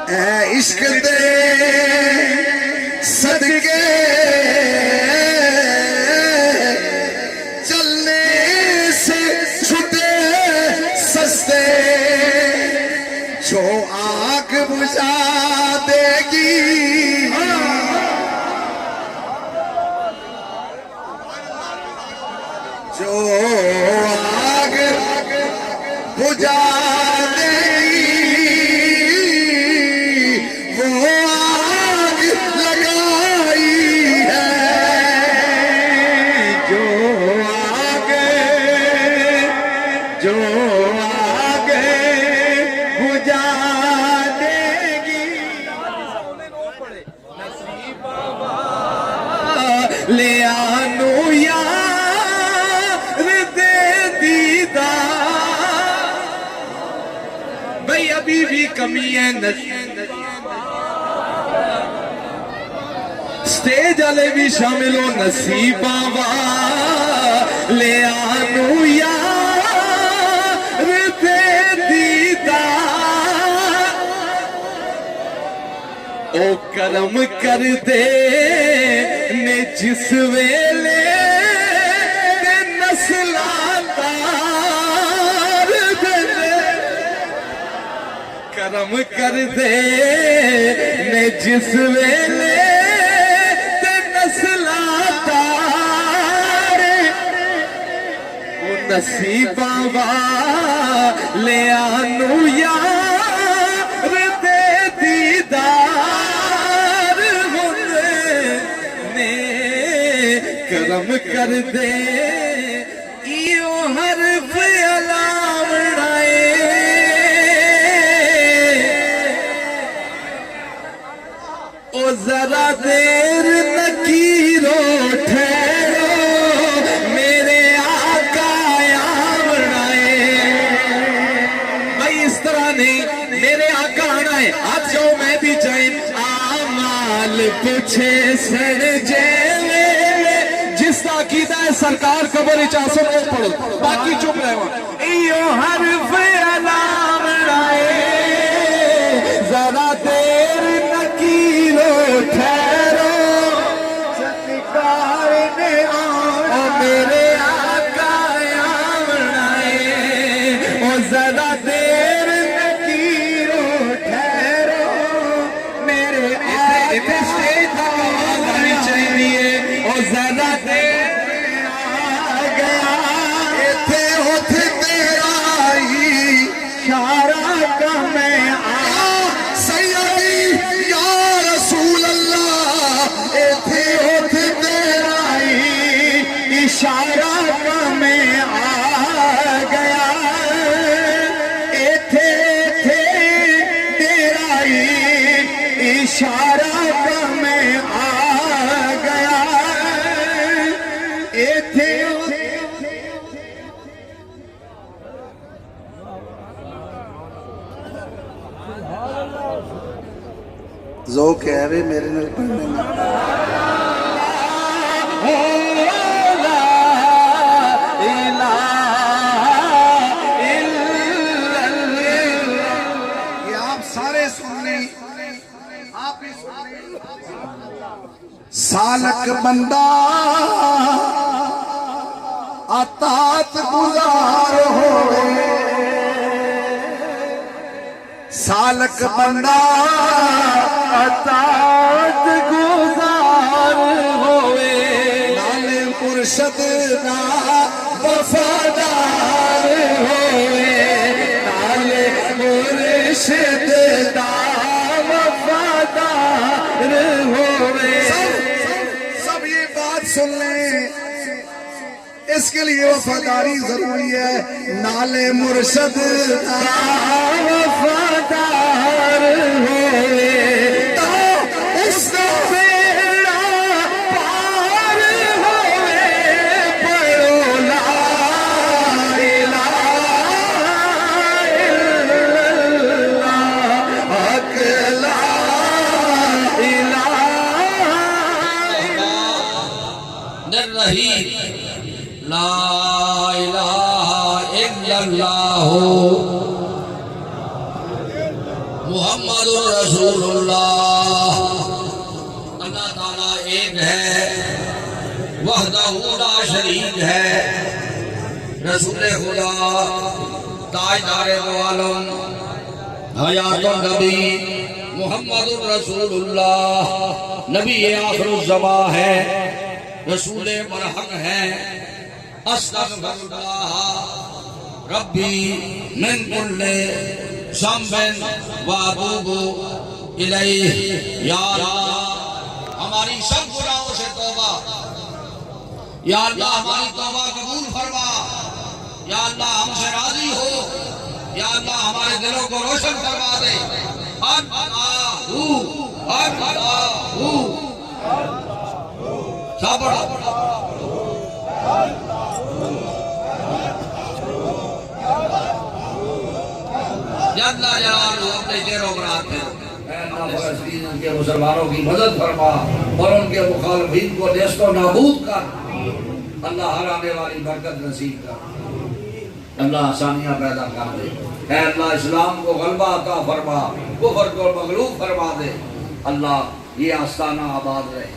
ऐ इश्क दे सदके चलने से छुटे सस्ते, जो आग बुझा देगी जो आग बुझा देगी वो आग लगाई है, जो आग बुझा देगी। ले आनू यार दे दीदार, भाई अभी भी कमी है स्टेज वाले भी शामिल हो नसीबा वा। ले आनू यार दे दीदार, ओ करम कर दे ने जिस वेले ते नस्लां तार दे, करम कर दे ने जिस वेले ते नस्लां तार, ओ नसीबा वा। ले आनू यार दे दीदार करम कर दे। इयो हरफ अलावड़ाए ओ जरा देर नकीरो ठहरो मेरे आका आवड़ाए। भाई इस तरह नहीं, मेरे आका आना है, आज जाओ मैं भी जाए आमाल पूछे सर जेवे, जिसका कीदा है सरकार कबर इचासो वो पढ़ो, बाकी चुप रहो। इयो हरफ अलावड़ाए जरा देर नकीरो ठहरो, सत्कार ने आओ मेरे आका आवड़ाए, ओ जरा देर नकीरो ठहरो मेरे आका आनी चाहिए, ओ जरा इशारा का मैं आ गया, एथे थे तेरा ही इशारा का मैं आ गया, एथे जो कह रहे मेरे नाल पढ़ने में सालक बंदा अतात गुजार होवे, सालक बंदा अतात गुजार होवे, नाले मुर्शद ना वफादार होवे, नाले मुर्शद दा वफादार होवे। सुन लें, इसके लिए वफादारी जरूरी है, नाले मुर्शद वफादार होवे तो उसका बेड़ा पार होवे, पढ़ो ला इलाहा इल्लल्लाह हक ला रहीम ला इलाहा इल्लल्लाह मुहम्मदुर रसूलुल्लाह। अल्लाह ताला एक है, वहदहू ला शरीक है। रसूल खुदा ताजदार दो आलम हयातुन नबी मुहम्मदुर रसूलुल्लाह, नबी आखिरुज़्ज़मा है, रसूल बरहक है। अस्तग़फिरुल्लाह रब्बी मिन कुल्लि ज़ंबिन व अतूबु इलैहि। या अल्लाह हमारी सब गुनाहों से तौबा, या अल्लाह हमारी तौबा कबूल फरमा, या अल्लाह हमसे राजी हो, या अल्लाह हमारे दिलों को रोशन करवा दे। अल्लाहू अल्लाहू सब अल्लाह जलालू अपने चेहरों पर आते हैं। फलस्तीन के मुसलमानों की मदद फरमा और उनके मुखालिफिन को नेस्तो नाबूद कर। अल्लाह हर आने वाली बरकत नसीब कर। अल्लाह आसानियां पैदा कर दे। ऐ अल्लाह इस्लाम को गलबा अता फरमा, कुफ्र को मगलूब फरमा दे। अल्लाह ये आस्ताना आबाद रहे।